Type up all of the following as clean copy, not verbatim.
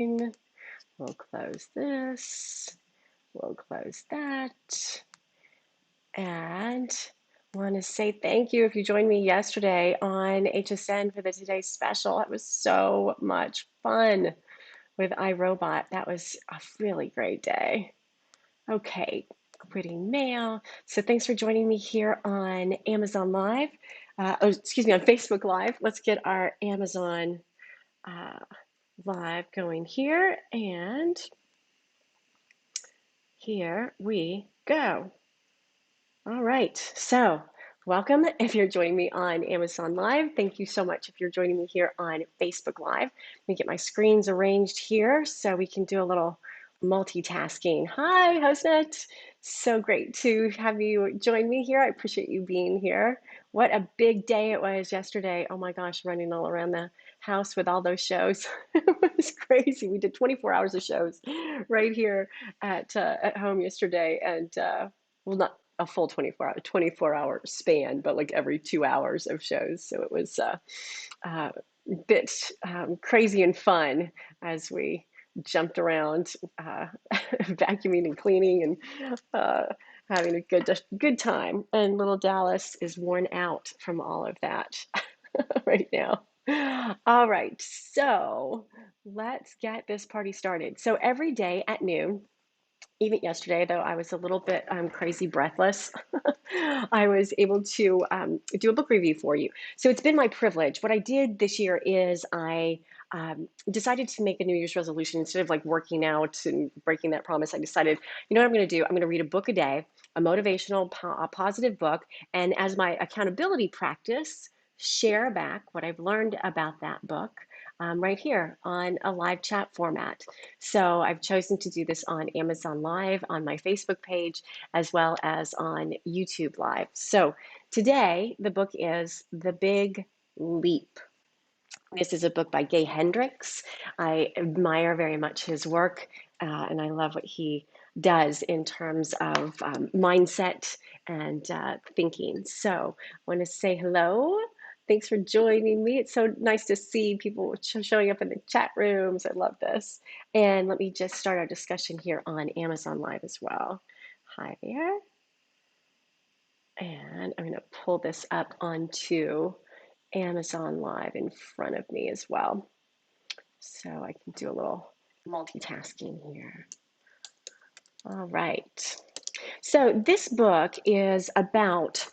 We'll close this. We'll close that. And want to say thank you if you joined me yesterday on HSN for the Today Special. It was so much fun with iRobot. That was a really great day. Okay, quitting mail. So thanks for joining me here on Amazon Live. On Facebook Live. Let's get our Amazon Live going here. And here we go. All right, so welcome if you're joining me on Amazon Live. Thank you so much if you're joining me here on Facebook Live. Let me get my screens arranged here so we can do a little multitasking. Hi, HostNet. So great to have you join me here. I appreciate you being here. What a big day it was yesterday. Oh my gosh, running all around the house with all those shows. It was crazy. We did 24 hours of shows right here at home yesterday, and well, not a full 24 hour span, but like every 2 hours of shows. So it was a bit crazy and fun as we jumped around, vacuuming and cleaning and having a good time. And little Dallas is worn out from all of that right now. All right, so let's get this party started. So every day at noon, even yesterday, though I was a little bit crazy breathless, I was able to do a book review for you. So it's been my privilege. What I did this year is I decided to make a New Year's resolution. Instead of like working out and breaking that promise, I decided, you know what I'm going to do? I'm going to read a book a day, a motivational, a positive book, and as my accountability practice, share back what I've learned about that book right here on a live chat format. So I've chosen to do this on Amazon Live, on my Facebook page, as well as on YouTube Live. So today, the book is The Big Leap. This is a book by Gay Hendricks. I admire very much his work, and I love what he does in terms of mindset and thinking. So I want to say hello. Thanks for joining me. It's so nice to see people showing up in the chat rooms. I love this. And let me just start our discussion here on Amazon Live as well. Hi there. And I'm going to pull this up onto Amazon Live in front of me as well. So I can do a little multitasking here. All right. So this book is about,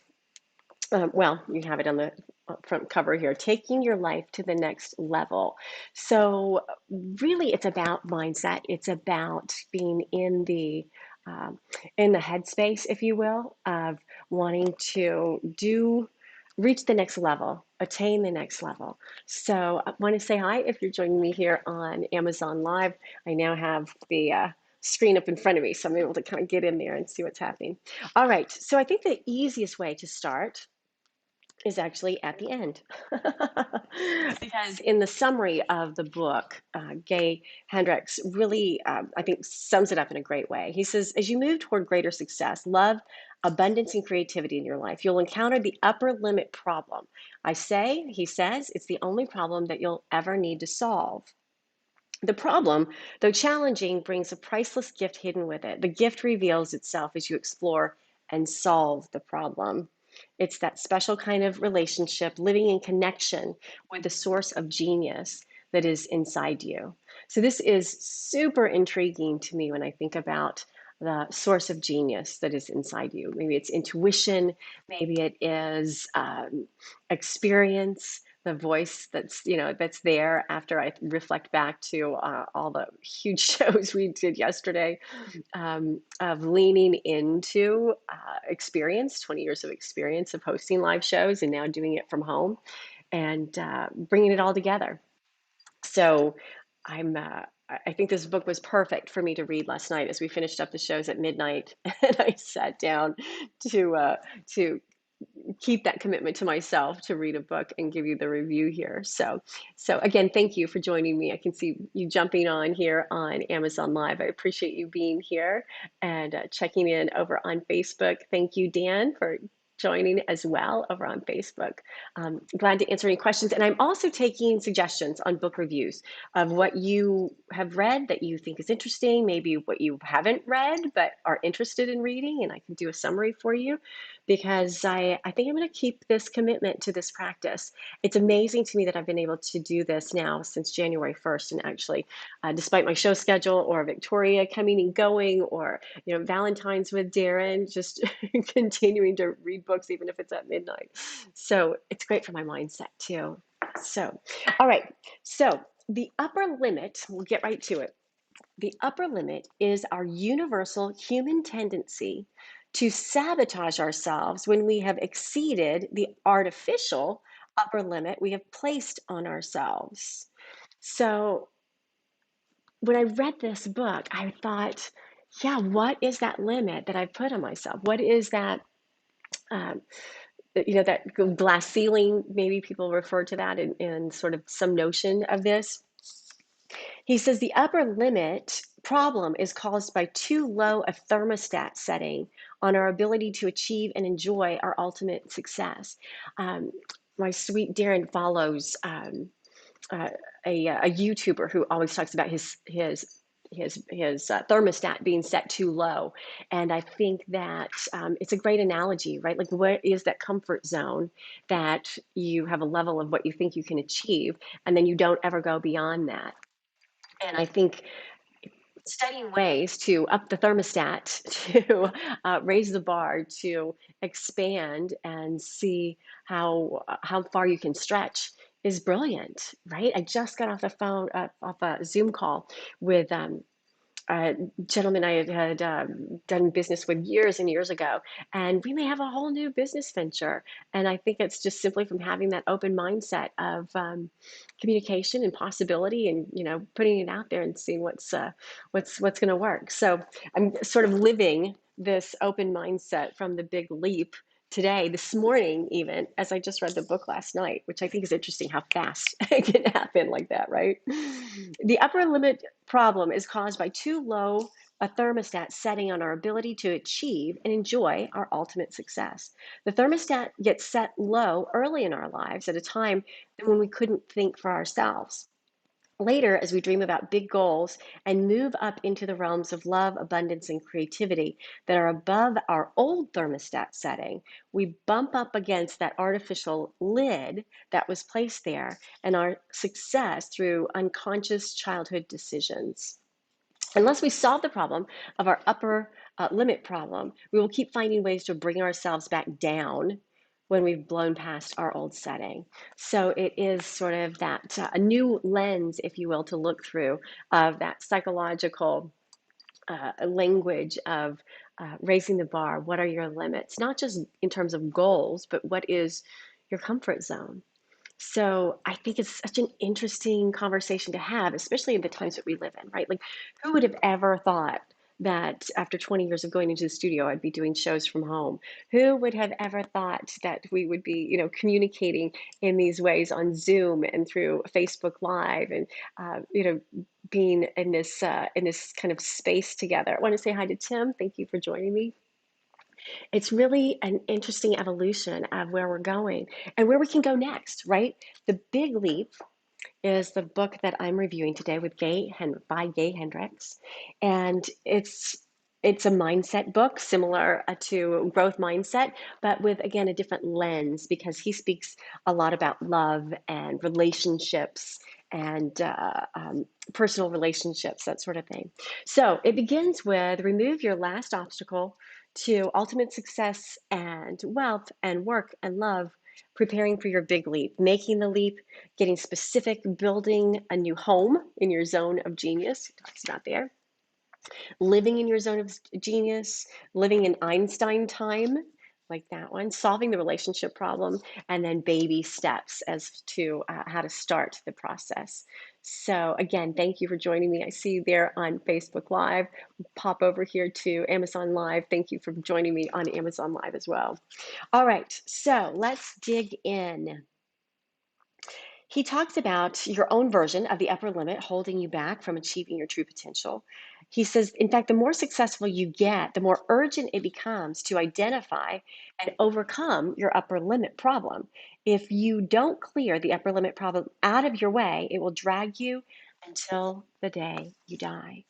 well, you have it on the front cover here, taking your life to the next level. So really it's about mindset. It's about being in the headspace, if you will, of wanting to reach the next level, attain the next level. So I want to say hi if you're joining me here on Amazon Live. I now have the screen up in front of me, so I'm able to kind of get in there and see what's happening. All right, so I think the easiest way to start is actually at the end. Because in the summary of the book, Gay Hendricks really, I think, sums it up in a great way. He says, as you move toward greater success, love, abundance, and creativity in your life, you'll encounter the upper limit problem. He says, it's the only problem that you'll ever need to solve. The problem, though challenging, brings a priceless gift hidden with it. The gift reveals itself as you explore and solve the problem. It's that special kind of relationship, living in connection with the source of genius that is inside you. So this is super intriguing to me when I think about the source of genius that is inside you. Maybe it's intuition, maybe it is experience, the voice that's there after I reflect back to all the huge shows we did yesterday, of leaning into experience, 20 years of experience of hosting live shows and now doing it from home and bringing it all together. So I think this book was perfect for me to read last night as we finished up the shows at midnight, and I sat down to keep that commitment to myself to read a book and give you the review here. So again, thank you for joining me. I can see you jumping on here on Amazon Live. I appreciate you being here and checking in over on Facebook. Thank you, Dan, for joining as well over on Facebook. Glad to answer any questions. And I'm also taking suggestions on book reviews of what you have read that you think is interesting, maybe what you haven't read but are interested in reading, and I can do a summary for you because I think I'm going to keep this commitment to this practice. It's amazing to me that I've been able to do this now since January 1st, and actually, despite my show schedule or Victoria coming and going, or Valentine's with Darren, just continuing to read books even if it's at midnight. So it's great for my mindset too. So, all right. So the upper limit, we'll get right to it. The upper limit is our universal human tendency to sabotage ourselves when we have exceeded the artificial upper limit we have placed on ourselves. So when I read this book, I thought, yeah, what is that limit that I've put on myself? What is that, um, that glass ceiling? Maybe people refer to that in sort of some notion of this. He says the upper limit problem is caused by too low a thermostat setting on our ability to achieve and enjoy our ultimate success. Um, my sweet Darren follows uh, a YouTuber who always talks about his thermostat being set too low, and I think that it's a great analogy, right? Like, what is that comfort zone that you have a level of what you think you can achieve, and then you don't ever go beyond that. And I think studying ways to up the thermostat, to raise the bar, to expand and see how far you can stretch is brilliant, right? I just got off the phone, off a Zoom call with a gentleman I had done business with years and years ago, and we may have a whole new business venture. And I think it's just simply from having that open mindset of communication and possibility, and putting it out there and seeing what's going to work. So I'm sort of living this open mindset from the big leap today, this morning, even as I just read the book last night, which I think is interesting how fast it can happen like that, right? The upper limit problem is caused by too low a thermostat setting on our ability to achieve and enjoy our ultimate success. The thermostat gets set low early in our lives at a time when we couldn't think for ourselves. Later, as we dream about big goals and move up into the realms of love, abundance, and creativity that are above our old thermostat setting, we bump up against that artificial lid that was placed there and our success through unconscious childhood decisions. Unless we solve the problem of our upper limit problem, we will keep finding ways to bring ourselves back down when we've blown past our old setting. So it is sort of that a new lens, if you will, to look through of that psychological language of raising the bar. What are your limits? Not just in terms of goals, but what is your comfort zone? So I think it's such an interesting conversation to have, especially in the times that we live in, right? Like, who would have ever thought that after 20 years of going into the studio, I'd be doing shows from home? Who would have ever thought that we would be, communicating in these ways on Zoom and through Facebook Live, and being in this kind of space together? I want to say hi to Tim. Thank you for joining me. It's really an interesting evolution of where we're going and where we can go next, right? The Big Leap is the book that I'm reviewing today with by Gay Hendricks, and it's a mindset book similar to Growth Mindset, but with, again, a different lens, because he speaks a lot about love and relationships and personal relationships, that sort of thing. So it begins with remove your last obstacle to ultimate success and wealth and work and love, preparing for your big leap, making the leap, getting specific, building a new home in your zone of genius. He talks about there. Living in your zone of genius, living in Einstein time, like that one, solving the relationship problem, and then baby steps as to how to start the process. So again, thank you for joining me. I see you there on Facebook Live. Pop over here to Amazon Live. Thank you for joining me on Amazon Live as well. All right, so let's dig in. He talks about your own version of the upper limit holding you back from achieving your true potential. He says, in fact, the more successful you get, the more urgent it becomes to identify and overcome your upper limit problem. If you don't clear the upper limit problem out of your way, it will drag you until the day you die.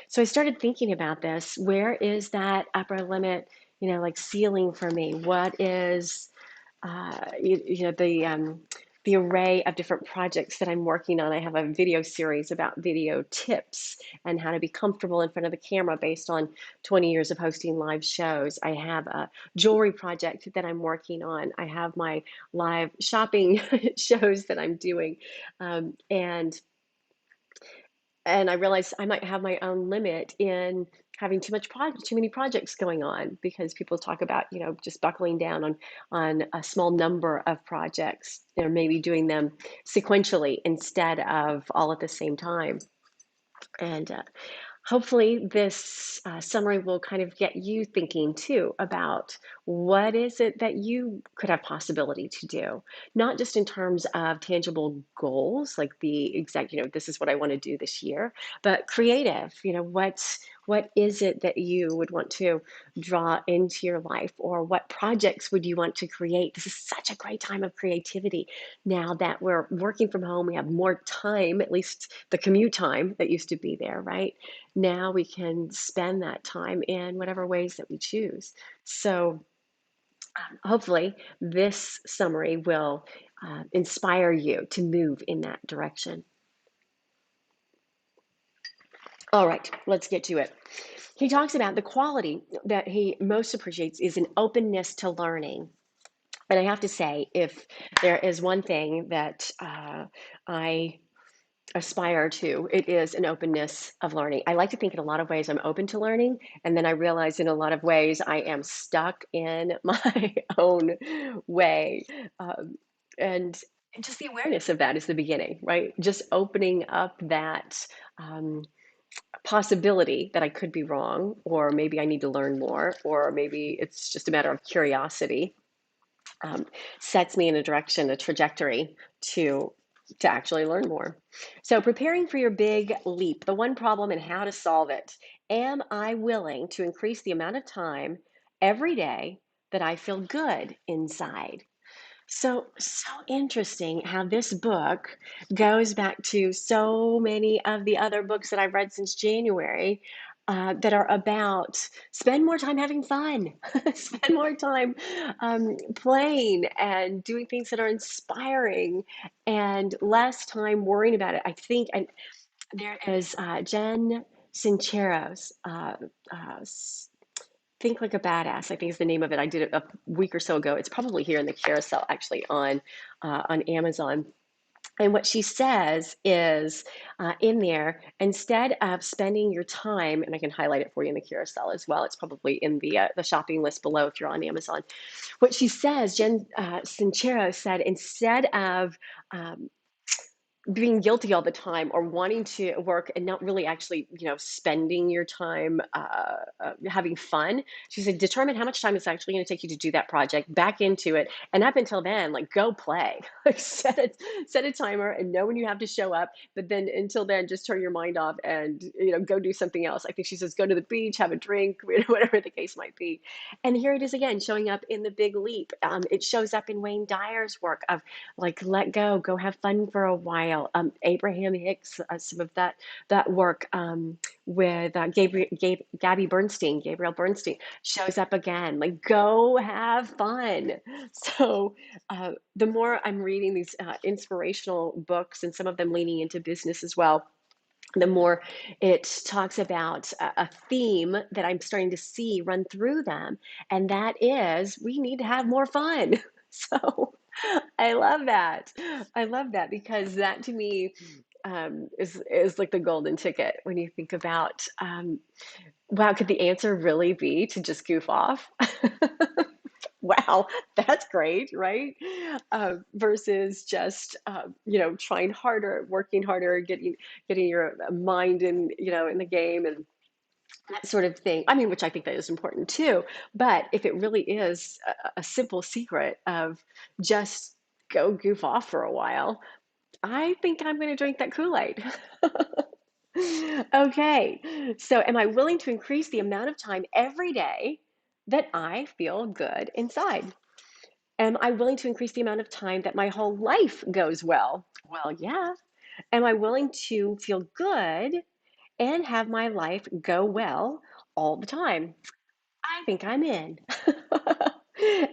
So I started thinking about this. Where is that upper limit, like ceiling for me? What is, the array of different projects that I'm working on. I have a video series about video tips and how to be comfortable in front of the camera based on 20 years of hosting live shows. I have a jewelry project that I'm working on. I have my live shopping shows that I'm doing. And I realized I might have my own limit in having too many projects going on, because people talk about, just buckling down on a small number of projects, maybe doing them sequentially instead of all at the same time. And hopefully this summary will kind of get you thinking too about what is it that you could have possibility to do, not just in terms of tangible goals, like the exact, this is what I want to do this year, but creative, what is it that you would want to draw into your life, or what projects would you want to create? This is such a great time of creativity. Now that we're working from home, we have more time, at least the commute time that used to be there, right? Now we can spend that time in whatever ways that we choose. So hopefully this summary will inspire you to move in that direction. All right, let's get to it. He talks about the quality that he most appreciates is an openness to learning. And I have to say, if there is one thing that I aspire to, it is an openness of learning. I like to think in a lot of ways I'm open to learning, and then I realize in a lot of ways I am stuck in my own way. And just the awareness of that is the beginning, right? Just opening up that possibility that I could be wrong, or maybe I need to learn more, or maybe it's just a matter of curiosity, um, sets me in a direction, a trajectory to actually learn more. So preparing for your big leap, the one problem and how to solve it. Am I willing to increase the amount of time every day that I feel good inside? So interesting how this book goes back to so many of the other books that I've read since January, that are about spend more time having fun, spend more time playing and doing things that are inspiring, and less time worrying about it. I think, and there is Jen Sincero's uh, Think Like a Badass, I think is the name of it. I did it a week or so ago. It's probably here in the carousel, actually, on Amazon. And what she says is in there, instead of spending your time, and I can highlight it for you in the carousel as well. It's probably in the shopping list below if you're on Amazon. What she says, Jen Sincero said, instead of being guilty all the time, or wanting to work and not really actually, spending your time having fun. She said, determine how much time it's actually going to take you to do that project, back into it. And up until then, like, go play, like set a timer and know when you have to show up. But then until then, just turn your mind off and, go do something else. I think she says, go to the beach, have a drink, whatever the case might be. And here it is again, showing up in the big leap. It shows up in Wayne Dyer's work of, like, let go have fun for a while. Abraham Hicks, some of that work with Gabrielle Bernstein shows up again. Like, go have fun. So the more I'm reading these inspirational books, and some of them leaning into business as well, the more it talks about a theme that I'm starting to see run through them, and that is we need to have more fun. So I love that. I love that, because that to me is like the golden ticket when you think about, wow, could the answer really be to just goof off? Wow, that's great, right? Versus just trying harder, working harder, getting your mind in the game, and that sort of thing. I mean, which I think that is important too. But if it really is a simple secret of just go goof off for a while, I think I'm going to drink that Kool-Aid. Okay, so am I willing to increase the amount of time every day that I feel good inside? Am I willing to increase the amount of time that my whole life goes well? Well, yeah. Am I willing to feel good and have my life go well all the time? I think I'm in.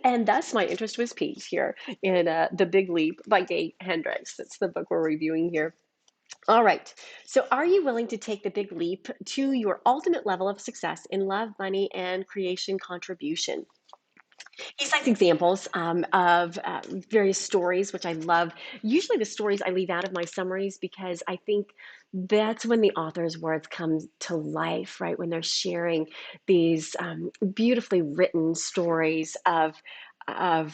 And thus my interest was piqued here in The Big Leap by Gay Hendricks. That's the book we're reviewing here. All right. So, are you willing to take the big leap to your ultimate level of success in love, money, and creation contribution? He cites examples of various stories, which I love. Usually, the stories I leave out of my summaries because I think that's when the author's words come to life, right? When they're sharing these beautifully written stories of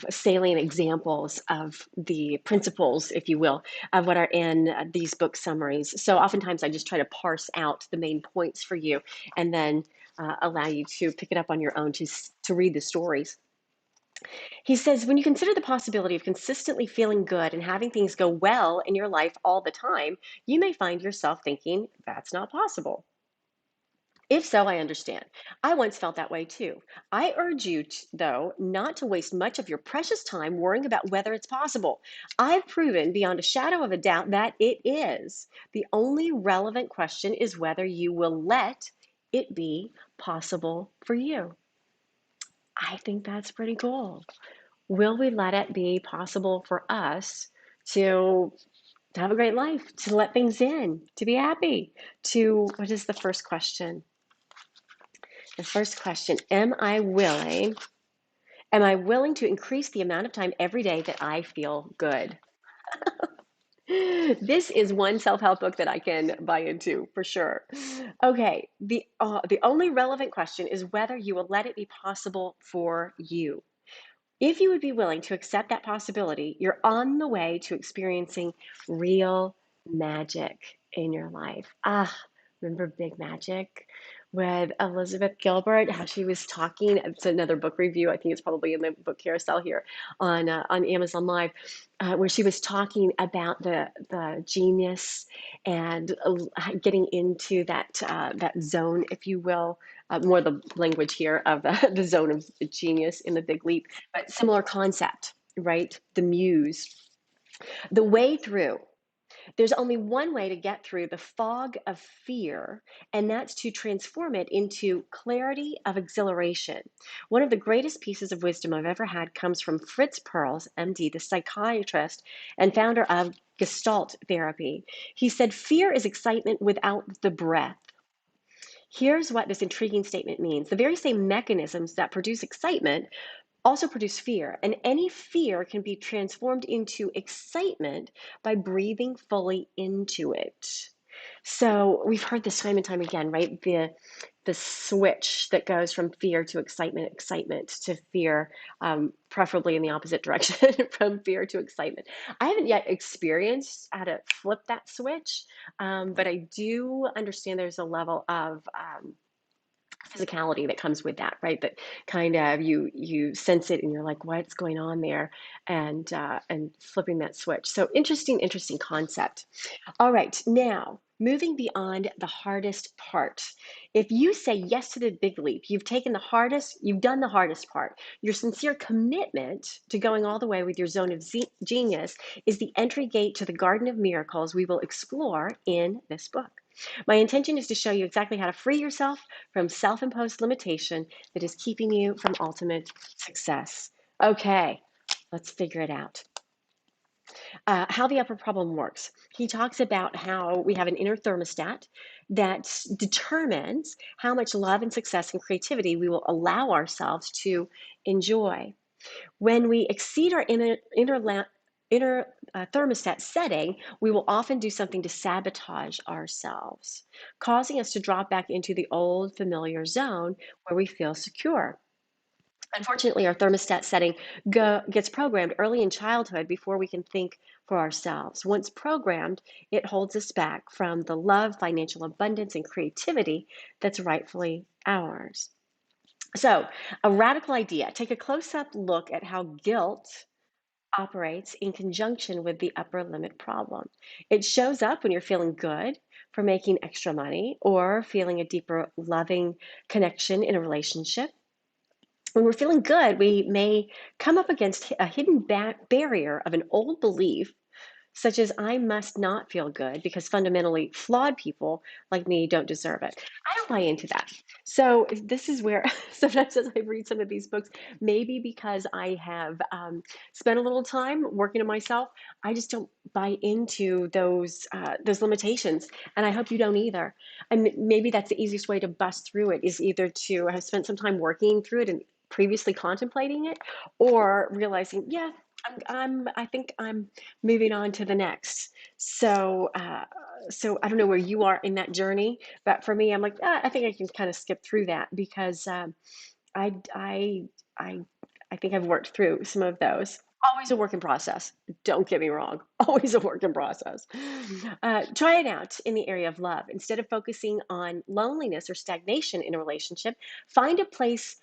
salient examples of the principles, if you will, of what are in these book summaries. So oftentimes I just try to parse out the main points for you and then allow you to pick it up on your own to read the stories. He says, when you consider the possibility of consistently feeling good and having things go well in your life all the time, you may find yourself thinking, that's not possible. If so, I understand. I once felt that way too. I urge you, though, not to waste much of your precious time worrying about whether it's possible. I've proven beyond a shadow of a doubt that it is. The only relevant question is whether you will let it be possible for you. I think that's pretty cool. Will we let it be possible for us to have a great life, to let things in, to be happy? To what is the first question? The first question, am I willing to increase the amount of time every day that I feel good? This is one self-help book that I can buy into for sure. Okay, the only relevant question is whether you will let it be possible for you. If you would be willing to accept that possibility, you're on the way to experiencing real magic in your life. Remember Big Magic with Elizabeth Gilbert, how she was talking. It's another book review. I think it's probably in the book carousel here on Amazon Live, where she was talking about the genius and getting into that zone, if you will. More the language here of the zone of genius in the Big Leap, but similar concept, right? The muse, the way through. There's only one way to get through the fog of fear, and that's to transform it into clarity of exhilaration. One of the greatest pieces of wisdom I've ever had comes from Fritz Perls, MD, the psychiatrist and founder of Gestalt therapy. He said, fear is excitement without the breath. Here's what this intriguing statement means. The very same mechanisms that produce excitement also produce fear, and any fear can be transformed into excitement by breathing fully into it. So we've heard this time and time again, right? The switch that goes from fear to excitement, excitement to fear, preferably in the opposite direction, from fear to excitement. I haven't yet experienced how to flip that switch, but I do understand there's a level of physicality that comes with that, right? That kind of you sense it and you're like, what's going on there? And flipping that switch. So interesting concept. All right, now moving beyond the hardest part. If you say yes to the big leap, you've done the hardest part. Your sincere commitment to going all the way with your zone of genius is the entry gate to the garden of miracles we will explore in this book. My intention is to show you exactly how to free yourself from self-imposed limitation that is keeping you from ultimate success. Okay, let's figure it out. How the upper problem works. He talks about how we have an inner thermostat that determines how much love and success and creativity we will allow ourselves to enjoy. When we exceed our inner thermostat setting, we will often do something to sabotage ourselves, causing us to drop back into the old familiar zone where we feel secure. Unfortunately, our thermostat setting gets programmed early in childhood before we can think for ourselves. Once programmed, it holds us back from the love, financial abundance, and creativity that's rightfully ours. So, a radical idea. Take a close up look at how guilt operates in conjunction with the upper limit problem. It shows up when you're feeling good for making extra money or feeling a deeper, loving connection in a relationship. When we're feeling good, we may come up against a hidden barrier of an old belief such as I must not feel good because fundamentally flawed people like me don't deserve it. I don't buy into that. So this is where sometimes as I read some of these books, maybe because I have spent a little time working on myself, I just don't buy into those limitations, and I hope you don't either. And maybe that's the easiest way to bust through it is either to have spent some time working through it and previously contemplating it, or realizing, yeah, I think I'm moving on to the next. So I don't know where you are in that journey, but for me, I'm like, I think I can kind of skip through that because I, I, I, I think I've worked through some of those. Always a work in process. Don't get me wrong. Always a work in process. Try it out in the area of love. Instead of focusing on loneliness or stagnation in a relationship, find a place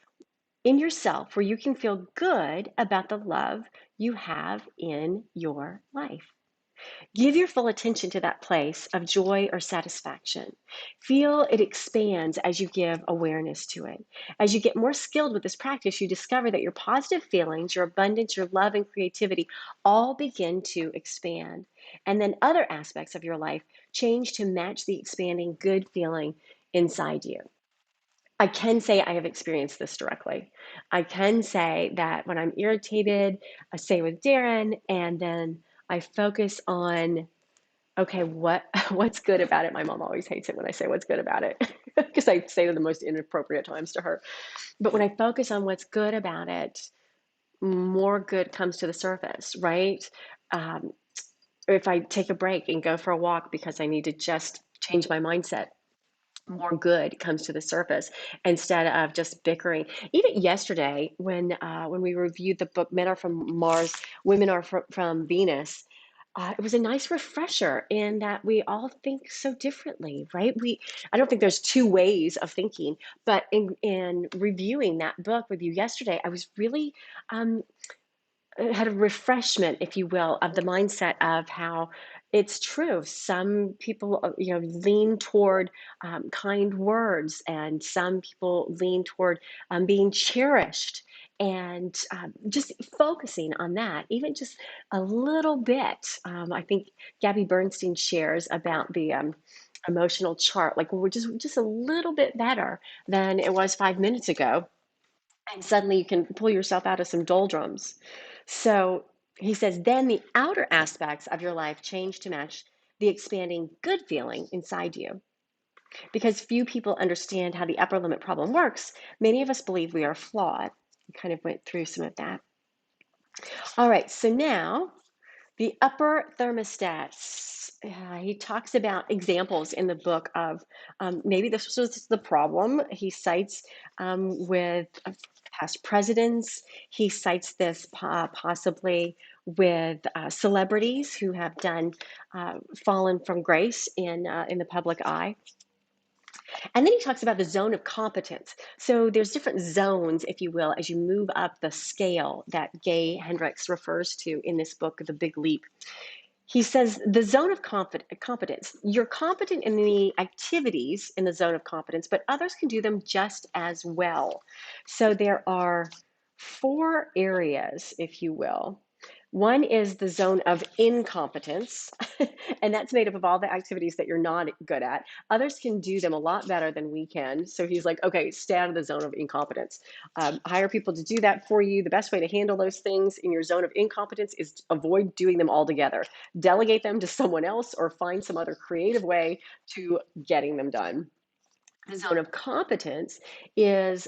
in yourself where you can feel good about the love you have in your life. Give your full attention to that place of joy or satisfaction. Feel it expands as you give awareness to it. As you get more skilled with this practice, you discover that your positive feelings, your abundance, your love, and creativity all begin to expand. And then other aspects of your life change to match the expanding good feeling inside you. I can say I have experienced this directly. I can say that when I'm irritated, I say with Darren, and then I focus on, okay, what's good about it? My mom always hates it when I say what's good about it because I say it at the most inappropriate times to her. But when I focus on what's good about it, more good comes to the surface, right? Um, if I take a break and go for a walk because I need to just change my mindset, more good comes to the surface instead of just bickering. Even yesterday, when we reviewed the book "Men Are from Mars, Women Are from Venus," it was a nice refresher in that we all think so differently, right? I don't think there's two ways of thinking, but in reviewing that book with you yesterday, I was really um, had a refreshment, if you will, of the mindset of how it's true. Some people, lean toward kind words, and some people lean toward being cherished. And just focusing on that, even just a little bit. I think Gabby Bernstein shares about the emotional chart. Like we're just a little bit better than it was 5 minutes ago, and suddenly you can pull yourself out of some doldrums. So he says, then the outer aspects of your life change to match the expanding good feeling inside you. Because few people understand how the upper limit problem works, many of us believe we are flawed. We kind of went through some of that. All right, so now the upper thermostats. He talks about examples in the book of maybe this was the problem. He cites with past presidents. He cites this possibly with celebrities who have done fallen from grace in the public eye. And then he talks about the zone of competence. So there's different zones, if you will, as you move up the scale that Gay Hendricks refers to in this book, The Big Leap. He says the zone of competence, you're competent in the activities in the zone of competence, but others can do them just as well. So there are four areas, if you will. One is the zone of incompetence, and that's made up of all the activities that you're not good at. Others can do them a lot better than we can. So he's like, okay, stay out of the zone of incompetence. Hire people to do that for you. The best way to handle those things in your zone of incompetence is to avoid doing them altogether. Delegate them to someone else or find some other creative way to getting them done. The zone of competence is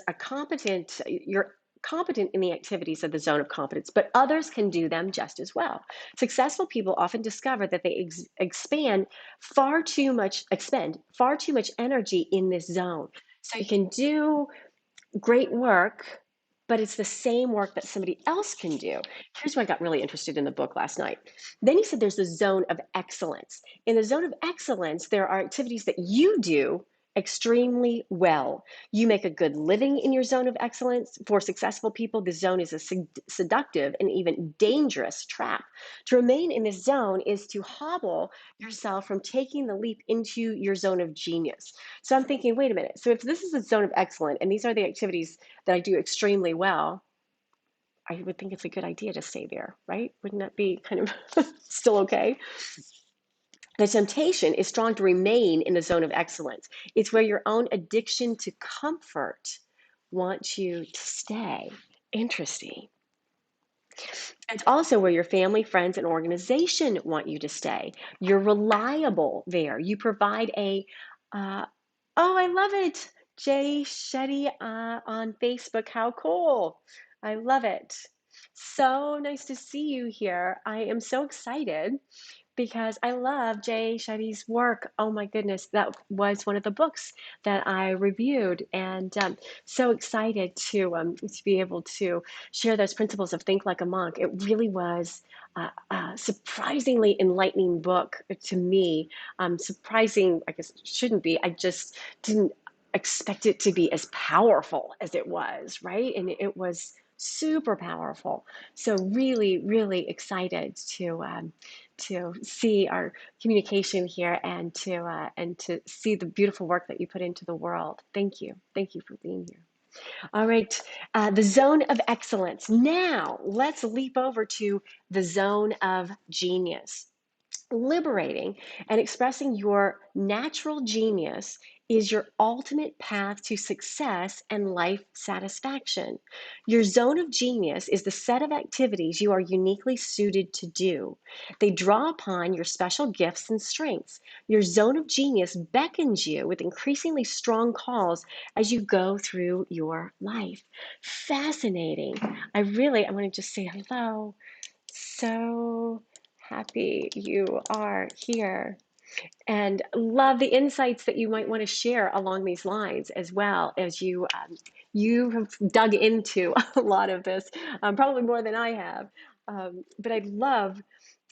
you're competent in the activities of the zone of competence, but others can do them just as well. Successful people often discover that they expend far too much energy in this zone. So you can do great work, but it's the same work that somebody else can do. Here's where I got really interested in the book last night. Then he said there's the zone of excellence. In the zone of excellence, there are activities that you do extremely well. You make a good living in your zone of excellence. For successful people, the zone is a seductive and even dangerous trap. To remain in this zone is to hobble yourself from taking the leap into your zone of genius. So I'm thinking, wait a minute. So if this is a zone of excellence and these are the activities that I do extremely well, I would think it's a good idea to stay there, right? Wouldn't that be kind of still okay? The temptation is strong to remain in the zone of excellence. It's where your own addiction to comfort wants you to stay. Interesting. It's also where your family, friends, and organization want you to stay. You're reliable there. You provide uh, oh, I love it. Jay Shetty on Facebook. How cool. I love it. So nice to see you here. I am so excited because I love Jay Shetty's work. Oh my goodness, that was one of the books that I reviewed, and so excited to be able to share those principles of Think Like a Monk. It really was a surprisingly enlightening book to me. Surprising, I guess it shouldn't be. I just didn't expect it to be as powerful as it was, right? And it was super powerful. So really, really excited to see our communication here and to see the beautiful work that you put into the world. Thank you for being here. All right, the zone of excellence. Now let's leap over to the zone of genius. Liberating and expressing your natural genius is your ultimate path to success and life satisfaction. Your zone of genius is the set of activities you are uniquely suited to do. They draw upon your special gifts and strengths. Your zone of genius beckons you with increasingly strong calls as you go through your life. Fascinating. I want to just say hello. So happy you are here and love the insights that you might want to share along these lines as well as you have dug into a lot of this, probably more than I have. But I love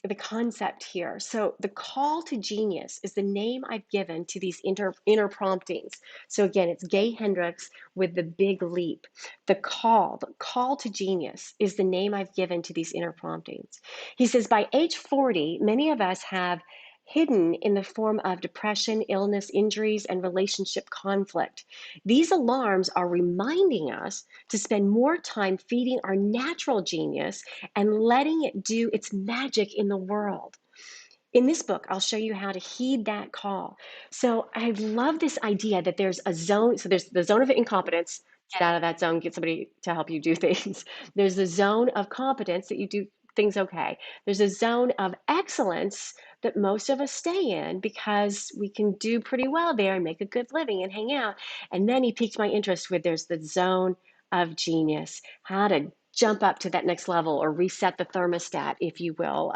the concept here. So the call to genius is the name I've given to these inner promptings. So again, it's Gay Hendricks with the big leap. The call to genius is the name I've given to these inner promptings. He says, by age 40, many of us have hidden in the form of depression, illness, injuries, and relationship conflict. These alarms are reminding us to spend more time feeding our natural genius and letting it do its magic in the world. In this book, I'll show you how to heed that call. So I love this idea that there's a zone. So there's the zone of incompetence. Get out of that zone, get somebody to help you do things. There's the zone of competence that you do things okay. There's a zone of excellence that most of us stay in because we can do pretty well there and make a good living and hang out. And then he piqued my interest with there's the zone of genius, how to jump up to that next level or reset the thermostat, if you will.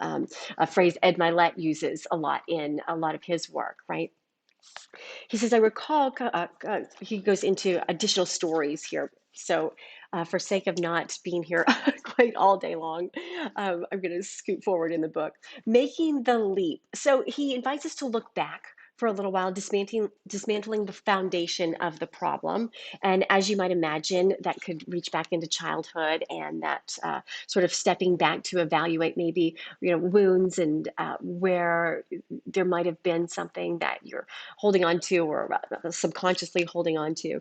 A phrase Ed Milet uses a lot in a lot of his work, right? He says, I recall, he goes into additional stories here. So, for sake of not being here quite all day long, I'm going to scoot forward in the book. Making the leap. So, he invites us to look back for a little while, dismantling the foundation of the problem. And as you might imagine, that could reach back into childhood and that sort of stepping back to evaluate maybe, wounds and where there might have been something that you're holding on to or subconsciously holding on to.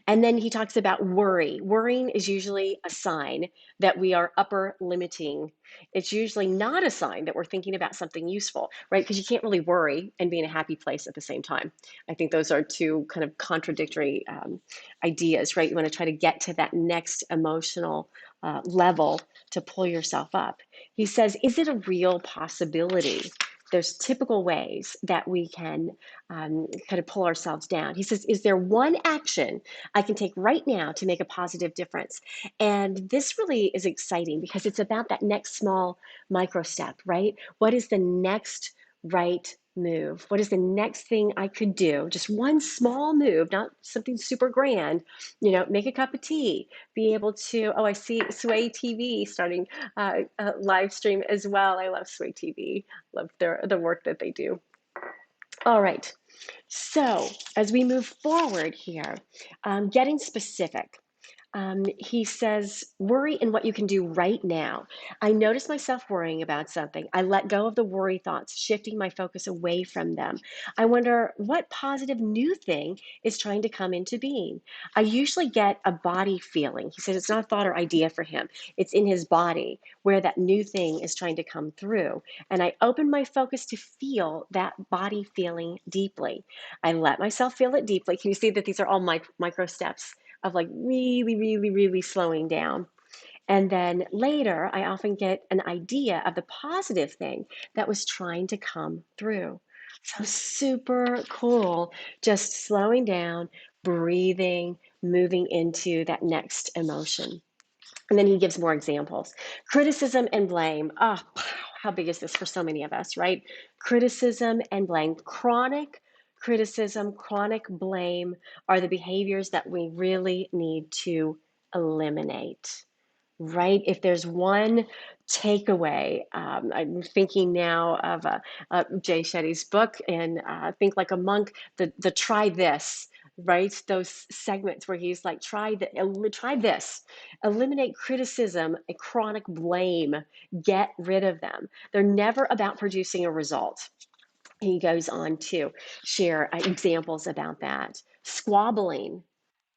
And then he talks about worry. Worrying is usually a sign that we are upper limiting. It's usually not a sign that we're thinking about something useful, right? Because you can't really worry and be in a happy place at the same time. I think those are two kind of contradictory ideas, right? You want to try to get to that next emotional level to pull yourself up. He says, is it a real possibility? There's typical ways that we can kind of pull ourselves down. He says, is there one action I can take right now to make a positive difference? And this really is exciting because it's about that next small micro step, right? What is the next right move? What is the next thing I could do? Just one small move, not something super grand, make a cup of tea, be able to, oh, I see Sway TV starting a live stream as well. I love Sway TV, love the work that they do. All right. So as we move forward here, getting specific. He says, worry in what you can do right now. I notice myself worrying about something. I let go of the worry thoughts, shifting my focus away from them. I wonder what positive new thing is trying to come into being. I usually get a body feeling. He said it's not a thought or idea for him, it's in his body where that new thing is trying to come through. And I open my focus to feel that body feeling deeply. I let myself feel it deeply. Can you see that these are all micro steps of like really, really, really slowing down? And then later, I often get an idea of the positive thing that was trying to come through. So super cool. Just slowing down, breathing, moving into that next emotion. And then he gives more examples. Criticism and blame. Oh, how big is this for so many of us, right? Criticism and blame. Chronic criticism, chronic blame are the behaviors that we really need to eliminate, right? If there's one takeaway, I'm thinking now of Jay Shetty's book and Think Like a Monk, the try this, right? Those segments where he's like, try this, eliminate criticism and chronic blame, get rid of them. They're never about producing a result. He goes on to share examples about that. Squabbling.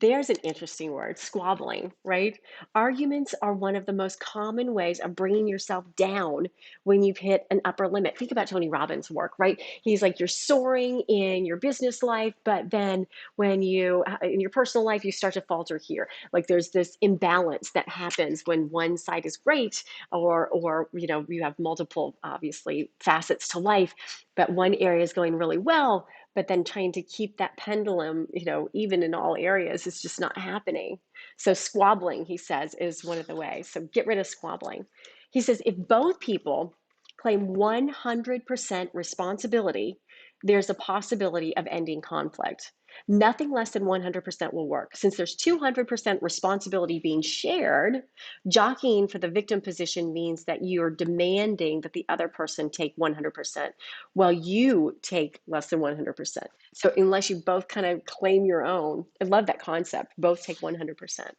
There's an interesting word, squabbling, right? Arguments are one of the most common ways of bringing yourself down when you've hit an upper limit. Think about Tony Robbins' work, right? He's like, you're soaring in your business life, but then when in your personal life, you start to falter here. Like there's this imbalance that happens when one side is great or you have multiple, obviously, facets to life, but one area is going really well, but then trying to keep that pendulum, even in all areas is just not happening. So squabbling, he says, is one of the ways. So get rid of squabbling. He says if both people claim 100% responsibility, there's a possibility of ending conflict. Nothing less than 100% will work. Since there's 200% responsibility being shared, jockeying for the victim position means that you're demanding that the other person take 100%, while you take less than 100%. So unless you both kind of claim your own, I love that concept, both take 100%.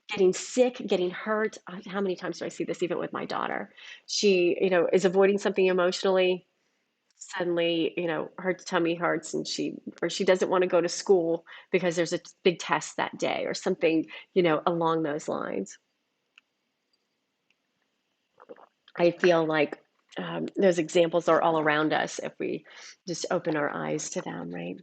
Getting sick, getting hurt. How many times do I see this even with my daughter? She, is avoiding something emotionally. Suddenly, her tummy hurts and she doesn't want to go to school because there's a big test that day or something, along those lines. I feel like those examples are all around us if we just open our eyes to them, right?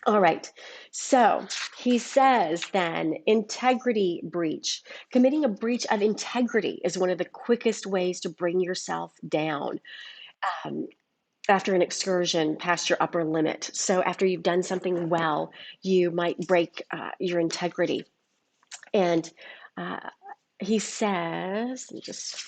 All right. So he says then integrity breach. Committing a breach of integrity is one of the quickest ways to bring yourself down after an excursion past your upper limit. So after you've done something well, you might break your integrity. And uh, he says, let me just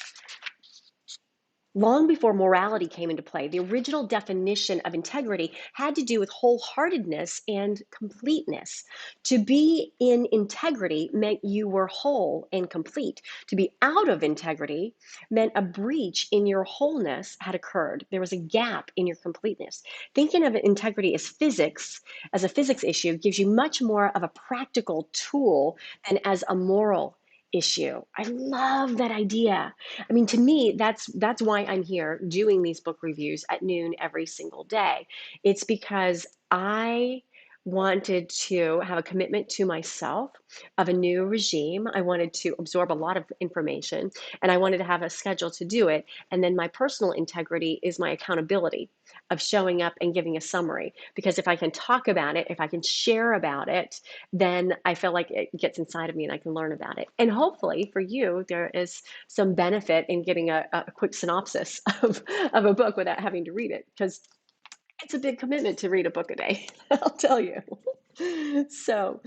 long before morality came into play, the original definition of integrity had to do with wholeheartedness and completeness. To be in integrity meant you were whole and complete. To be out of integrity meant a breach in your wholeness had occurred. There was a gap in your completeness. Thinking of integrity as a physics issue, gives you much more of a practical tool than as a moral issue. I love that idea. I mean, to me, that's why I'm here doing these book reviews at noon every single day. It's because I wanted to have a commitment to myself of a new regime. I wanted to absorb a lot of information and I wanted to have a schedule to do it. And then my personal integrity is my accountability of showing up and giving a summary. Because if I can talk about it, if I can share about it, then I feel like it gets inside of me and I can learn about it. And hopefully for you, there is some benefit in getting a quick synopsis of a book without having to read it, because it's a big commitment to read a book a day, I'll tell you. So,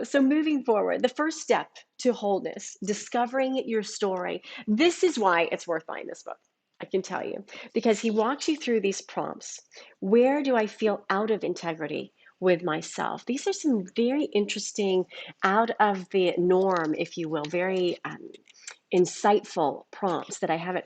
so moving forward, the first step to wholeness, discovering your story. This is why it's worth buying this book. I can tell you, because he walks you through these prompts. Where do I feel out of integrity with myself? These are some very interesting, out of the norm, if you will, very insightful prompts that I haven't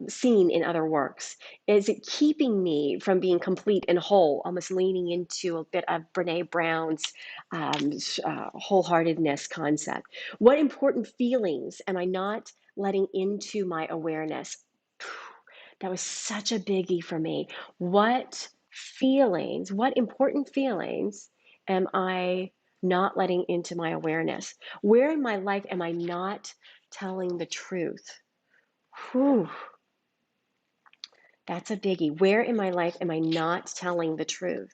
seen in other works? Is it keeping me from being complete and whole, almost leaning into a bit of Brene Brown's wholeheartedness concept? What important feelings am I not letting into my awareness? That was such a biggie for me. What important feelings am I not letting into my awareness? Where in my life am I not telling the truth? Whew, that's a biggie. Where in my life am I not telling the truth?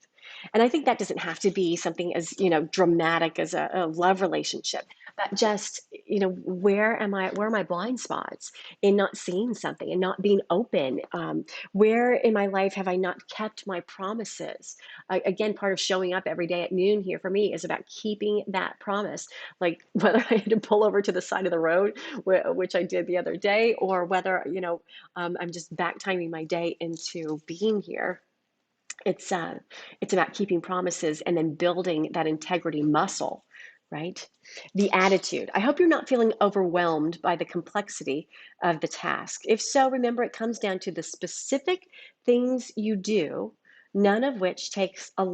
And I think that doesn't have to be something as, dramatic as a love relationship, but just, where are my blind spots in not seeing something and not being open? Where in my life have I not kept my promises? Again, part of showing up every day at noon here for me is about keeping that promise. Like whether I had to pull over to the side of the road, which I did the other day, or whether, I'm just back timing my day into being here. It's about keeping promises and then building that integrity muscle, right? The attitude. I hope you're not feeling overwhelmed by the complexity of the task. If so, remember it comes down to the specific things you do, none of which takes a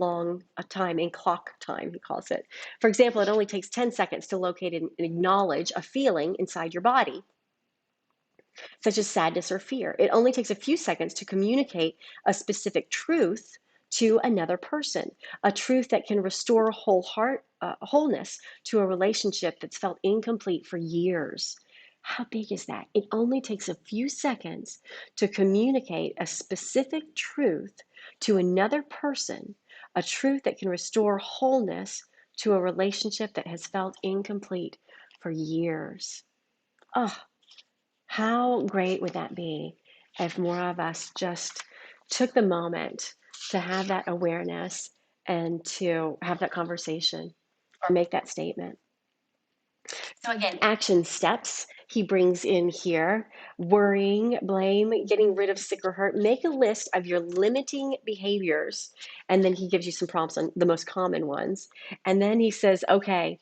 time in clock time, he calls it. For example, it only takes 10 seconds to locate and acknowledge a feeling inside your body, such as sadness or fear. It only takes a few seconds to communicate a specific truth to another person, a truth that can restore wholeness to a relationship that's felt incomplete for years. How big is that? It only takes a few seconds to communicate a specific truth to another person, a truth that can restore wholeness to a relationship that has felt incomplete for years. Oh, how great would that be if more of us just took the moment to have that awareness and to have that conversation or make that statement? So again, action steps he brings in here: worrying, blame, getting rid of sick or hurt. Make a list of your limiting behaviors. And then he gives you some prompts on the most common ones. And then he says, okay,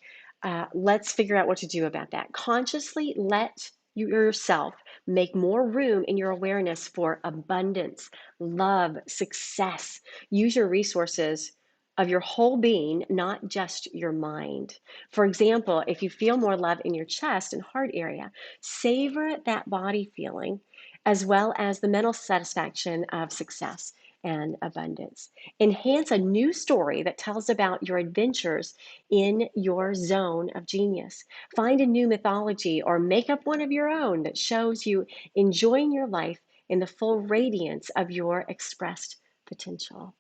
let's figure out what to do about that. Consciously let yourself make more room in your awareness for abundance, love, success. Use your resources of your whole being, not just your mind. For example, if you feel more love in your chest and heart area, savor that body feeling as well as the mental satisfaction of success and abundance. Enhance a new story that tells about your adventures in your zone of genius. Find a new mythology or make up one of your own that shows you enjoying your life in the full radiance of your expressed potential.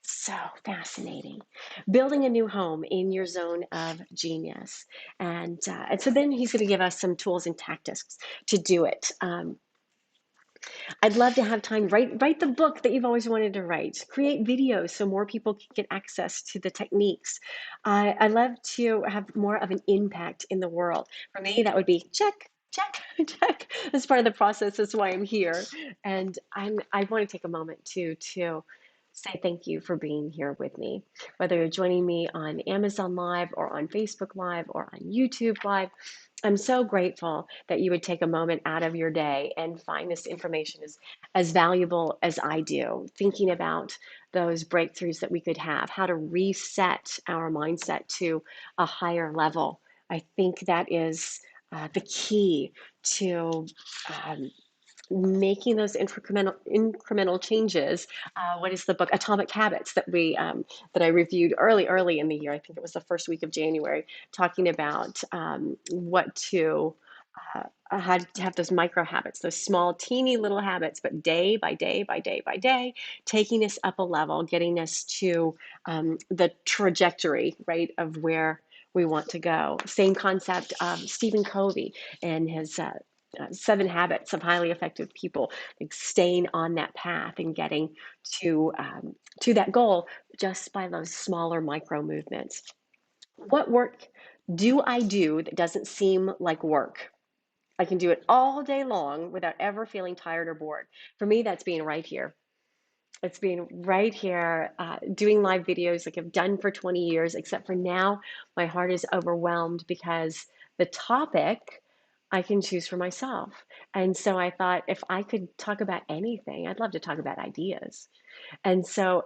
So fascinating. Building a new home in your zone of genius. And so then he's going to give us some tools and tactics to do it. I'd love to have time. Write the book that you've always wanted to write. Create videos so more people can get access to the techniques. I love to have more of an impact in the world. For me, that would be check, check, check. As part of the process. That's why I'm here. And I want to take a moment to say thank you for being here with me. Whether you're joining me on Amazon Live or on Facebook Live or on YouTube Live, I'm so grateful that you would take a moment out of your day and find this information as valuable as I do, thinking about those breakthroughs that we could have, how to reset our mindset to a higher level. I think that is the key to making those incremental changes. What is the book Atomic Habits that I reviewed early in the year? I think it was the first week of January, talking about what to how to have those micro habits, those small, teeny little habits, but day by day by day by day, taking us up a level, getting us to the trajectory, right, of where we want to go. Same concept of Stephen Covey and his 7 habits of highly effective people, like staying on that path and getting to that goal just by those smaller micro movements. What work do I do that doesn't seem like work? I can do it all day long without ever feeling tired or bored. For me, that's being right here. It's being right here, doing live videos like I've done for 20 years, except for now, my heart is overwhelmed because the topic I can choose for myself. And so I thought if I could talk about anything, I'd love to talk about ideas. And so,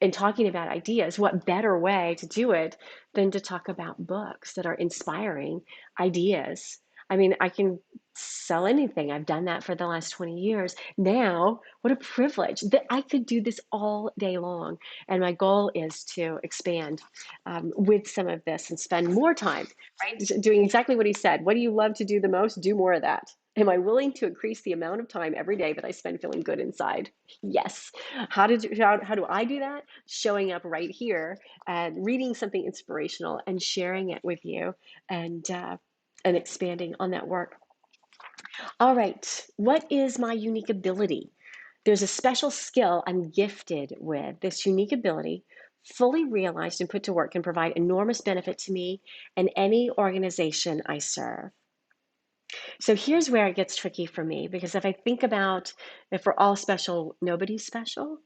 in talking about ideas, what better way to do it than to talk about books that are inspiring ideas? I mean, I can sell anything. I've done that for the last 20 years. Now, what a privilege that I could do this all day long. And my goal is to expand with some of this and spend more time, right? Doing exactly what he said. What do you love to do the most? Do more of that. Am I willing to increase the amount of time every day that I spend feeling good inside? Yes. How do I do that? Showing up right here and reading something inspirational and sharing it with you and expanding on that work. All right. What is my unique ability? There's a special skill I'm gifted with. This unique ability, fully realized and put to work, can provide enormous benefit to me and any organization I serve. So here's where it gets tricky for me because if I think about if we're all special, nobody's special.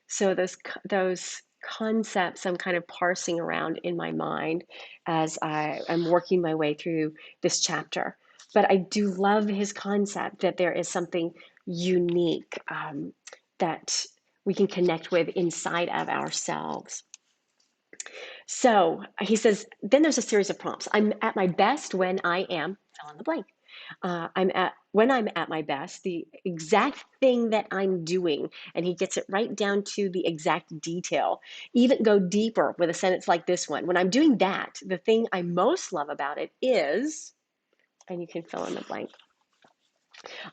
So those concepts I'm kind of parsing around in my mind as I'm working my way through this chapter. But I do love his concept that there is something unique that we can connect with inside of ourselves. So he says, then there's a series of prompts. I'm at my best when I am, fill in the blank. When I'm at my best, the exact thing that I'm doing, and he gets it right down to the exact detail. Even go deeper with a sentence like this one. When I'm doing that, the thing I most love about it is, and you can fill in the blank.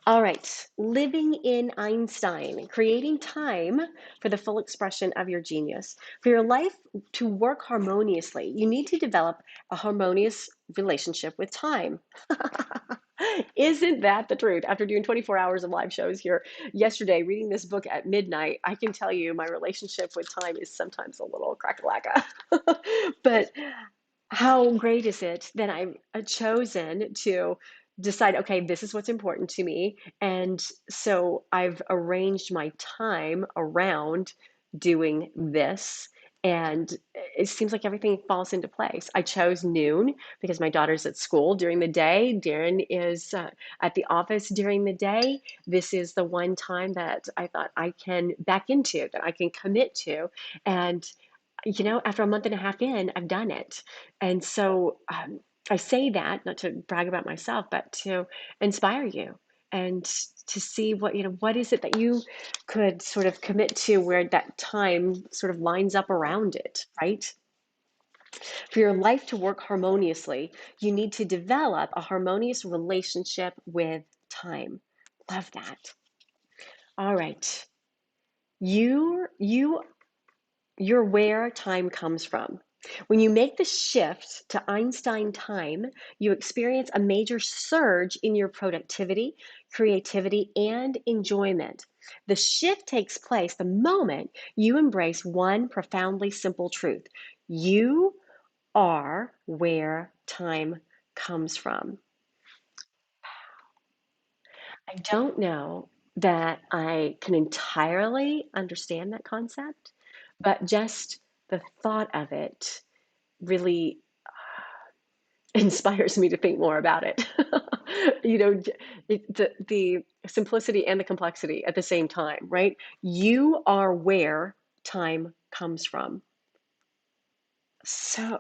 All right, living in Einstein, creating time for the full expression of your genius. For your life to work harmoniously, you need to develop a harmonious relationship with time. Isn't that the truth? After doing 24 hours of live shows here yesterday, reading this book at midnight, I can tell you my relationship with time is sometimes a little crack-a-lacka. But how great is it that I've chosen to decide, okay, this is what's important to me. And so I've arranged my time around doing this. And it seems like everything falls into place. I chose noon because my daughter's at school during the day. Darren is at the office during the day. This is the one time that I thought I can back into, that I can commit to. And after a month and a half in, I've done it. And so I say that not to brag about myself, but to inspire you and to see what is it that you could sort of commit to where that time sort of lines up around it, right? For your life to work harmoniously, you need to develop a harmonious relationship with time. Love that. All right. You You're where time comes from. When you make the shift to Einstein time, you experience a major surge in your productivity, creativity, and enjoyment. The shift takes place the moment you embrace one profoundly simple truth. You are where time comes from. I don't know that I can entirely understand that concept, but just the thought of it really inspires me to think more about it. you know, the simplicity and the complexity at the same time, right? You are where time comes from. So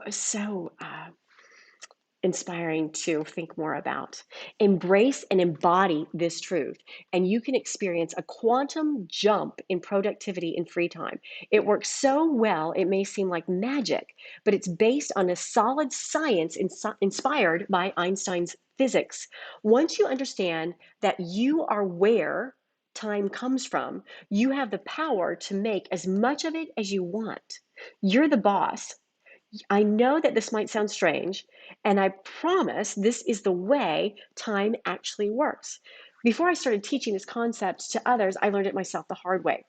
inspiring to think more about. Embrace and embody this truth, and you can experience a quantum jump in productivity in free time. It works so well, it may seem like magic, but it's based on a solid science inspired by Einstein's physics. Once you understand that you are where time comes from, you have the power to make as much of it as you want. You're the boss. I know that this might sound strange, and I promise this is the way time actually works. Before I started teaching this concept to others, I learned it myself the hard way.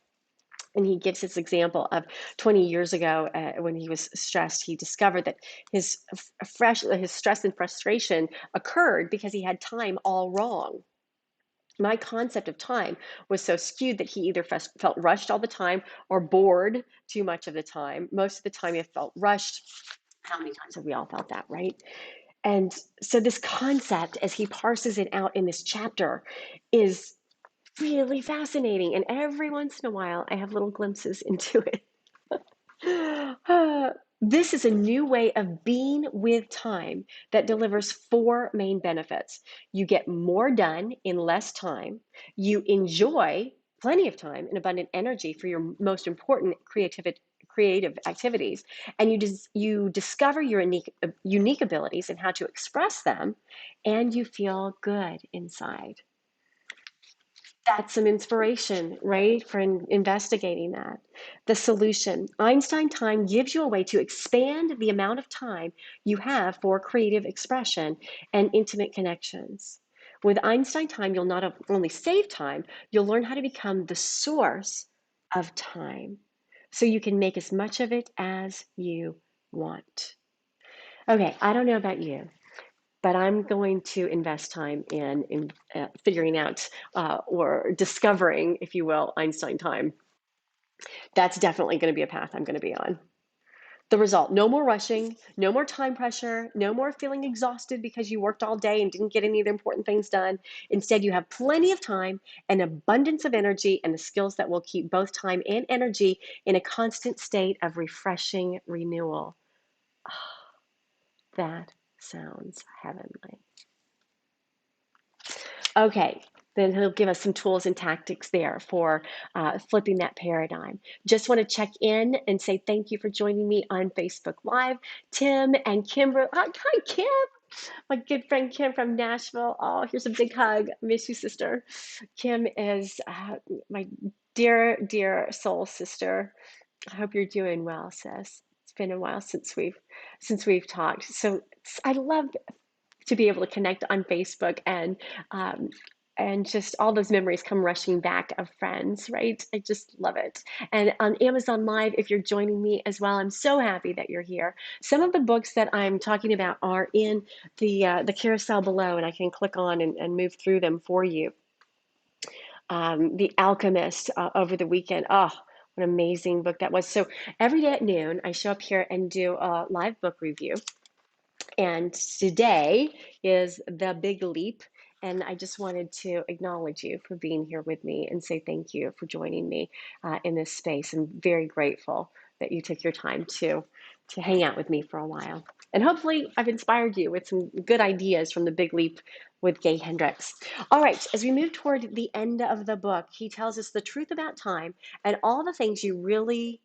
And he gives this example of 20 years ago when he was stressed, he discovered that his stress and frustration occurred because he had time all wrong. My concept of time was so skewed that he either felt rushed all the time or bored too much of the time. Most of the time, he felt rushed. How many times have we all felt that, right? And so this concept, as he parses it out in this chapter, is really fascinating. And every once in a while, I have little glimpses into it. This is a new way of being with time that delivers four main benefits. You get more done in less time. You enjoy plenty of time and abundant energy for your most important creative activities, and you discover your unique abilities and how to express them, and you feel good inside. That's some inspiration, right, for investigating that. The solution. Einstein time gives you a way to expand the amount of time you have for creative expression and intimate connections. With Einstein time, you'll not only save time, you'll learn how to become the source of time so you can make as much of it as you want. Okay, I don't know about you, but I'm going to invest time in figuring out or discovering, if you will, Einstein time. That's definitely going to be a path I'm going to be on. The result: no more rushing, no more time pressure, no more feeling exhausted because you worked all day and didn't get any of the important things done. Instead, you have plenty of time, an abundance of energy, and the skills that will keep both time and energy in a constant state of refreshing renewal. That sounds heavenly. Okay, then he'll give us some tools and tactics there for flipping that paradigm. Just want to check in and say thank you for joining me on Facebook Live. Tim and Kimber, hi Kim, my good friend Kim from Nashville. Oh, here's a big hug. Miss you, sister. Kim is my dear, dear soul sister. I hope you're doing well, sis. It's been a while since we've talked. So I love to be able to connect on Facebook um, and just all those memories come rushing back of friends, right? I just love it. And on Amazon Live, if you're joining me as well, I'm so happy that you're here. Some of the books that I'm talking about are in the carousel below, and I can click on and move through them for you. The Alchemist over the weekend. Oh, what an amazing book that was. So every day at noon, I show up here and do a live book review. And today is The Big Leap. And I just wanted to acknowledge you for being here with me and say thank you for joining me in this space. I'm very grateful that you took your time to hang out with me for a while. And hopefully I've inspired you with some good ideas from The Big Leap with Gay Hendricks. All right, as we move toward the end of the book, he tells us the truth about time and all the things you really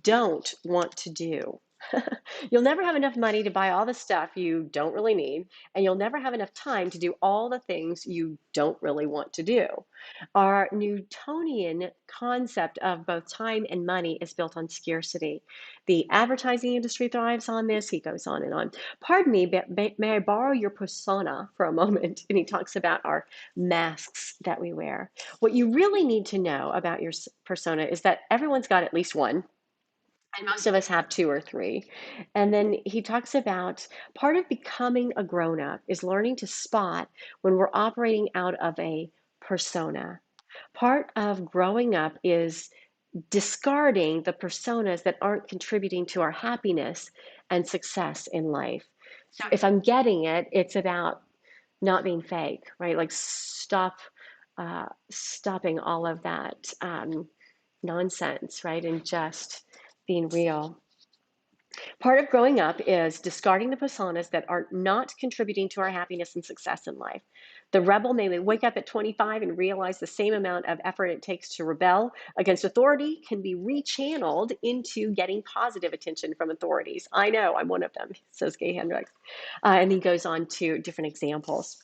don't want to do. You'll never have enough money to buy all the stuff you don't really need, and you'll never have enough time to do all the things you don't really want to do. Our Newtonian concept of both time and money is built on scarcity. The advertising industry thrives on this. He goes on and on. Pardon me, but may I borrow your persona for a moment? And he talks about our masks that we wear. What you really need to know about your persona is that everyone's got at least one. And most of us have two or three. And then he talks about part of becoming a grown up is learning to spot when we're operating out of a persona. Part of growing up is discarding the personas that aren't contributing to our happiness and success in life. So if I'm getting it, it's about not being fake, right? Like stopping all of that nonsense, right? And just being real. Part of growing up is discarding the personas that are not contributing to our happiness and success in life. The rebel may wake up at 25 and realize the same amount of effort it takes to rebel against authority can be rechanneled into getting positive attention from authorities. I know, I'm one of them, says Gay Hendricks. And he goes on to different examples.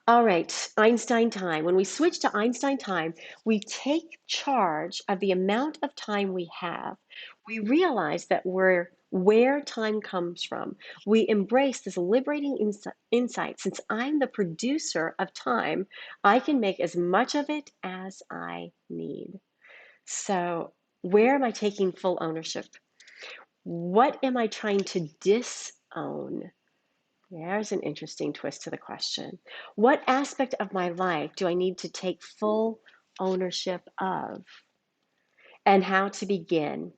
All right, Einstein time. When we switch to Einstein time, we take charge of the amount of time we have. We realize that we're where time comes from. We embrace this liberating insight. Since I'm the producer of time, I can make as much of it as I need. So, where am I taking full ownership? What am I trying to disown? There's an interesting twist to the question. What aspect of my life do I need to take full ownership of? And how to begin?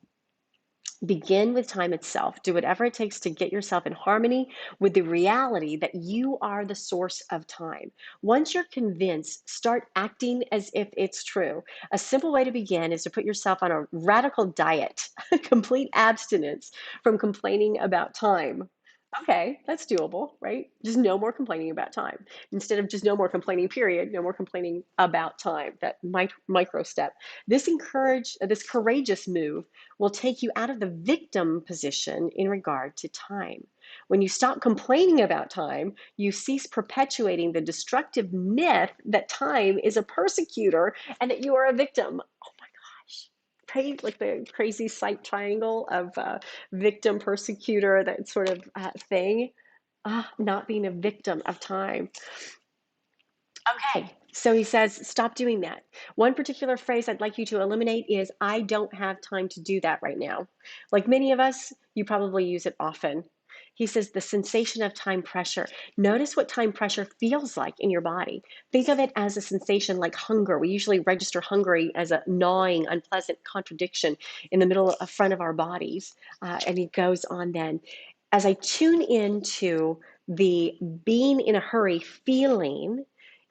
Begin with time itself. Do whatever it takes to get yourself in harmony with the reality that you are the source of time. Once you're convinced, start acting as if it's true. A simple way to begin is to put yourself on a radical diet, complete abstinence from complaining about time. Okay, that's doable, right? Just no more complaining about time. Instead of just no more complaining, period, no more complaining about time, that micro step. This courageous move will take you out of the victim position in regard to time. When you stop complaining about time, you cease perpetuating the destructive myth that time is a persecutor and that you are a victim. Oh my gosh. Right? Like the crazy psych triangle of victim, persecutor, that sort of thing. Not being a victim of time. Okay, so he says, stop doing that. One particular phrase I'd like you to eliminate is, I don't have time to do that right now. Like many of us, you probably use it often. He says, the sensation of time pressure. Notice what time pressure feels like in your body. Think of it as a sensation like hunger. We usually register hungry as a gnawing, unpleasant contradiction in the middle of front of our bodies. And he goes on then. As I tune into the being in a hurry feeling,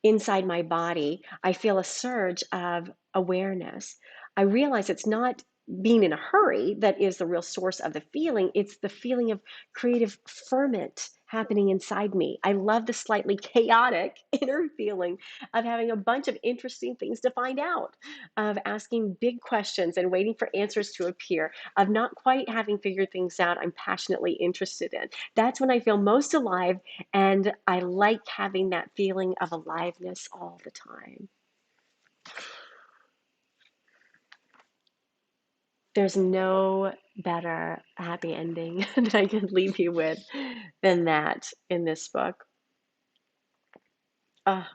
inside my body, I feel a surge of awareness. I realize it's not being in a hurry that is the real source of the feeling. It's the feeling of creative ferment happening inside me. I love the slightly chaotic inner feeling of having a bunch of interesting things to find out, of asking big questions and waiting for answers to appear, of not quite having figured things out I'm passionately interested in. That's when I feel most alive, and I like having that feeling of aliveness all the time. There's no better happy ending that I could leave you with than that in this book. Uh,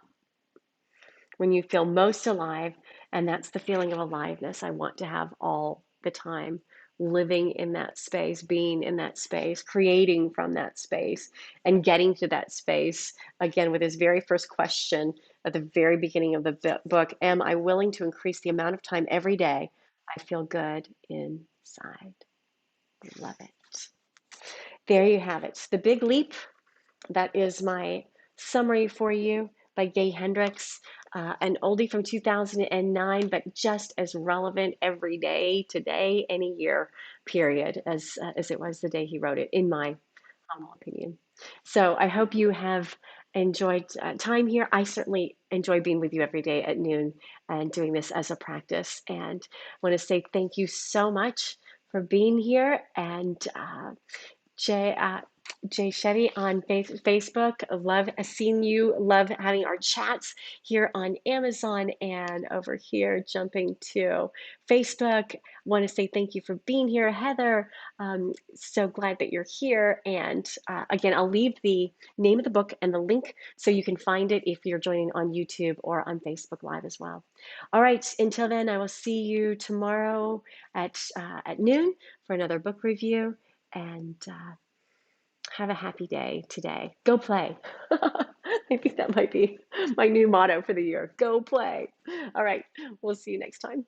when you feel most alive, and that's the feeling of aliveness I want to have all the time. Living in that space, being in that space, creating from that space, and getting to that space again with his very first question at the very beginning of the book. Am I willing to increase the amount of time every day I feel good inside? Love it. There you have it. The Big Leap. That is my summary for you by Gay Hendricks, an oldie from 2009, but just as relevant every day, today, any year, period, as it was the day he wrote it, in my humble opinion. So I hope you have enjoyed time here. I certainly enjoy being with you every day at noon and doing this as a practice. And I want to say thank you so much for being here. And Jay, Jay Shetty on Facebook. Love seeing you. Love having our chats here on Amazon and over here jumping to Facebook. Want to say thank you for being here, Heather. So glad that you're here. And again, I'll leave the name of the book and the link so you can find it if you're joining on YouTube or on Facebook Live as well. All right, until then, I will see you tomorrow at noon for another book review. And have a happy day today. Go play. I think that might be my new motto for the year. Go play. All right. We'll see you next time.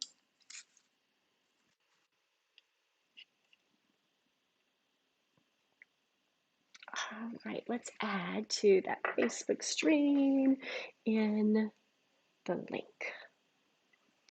All right. Let's add to that Facebook stream in the link.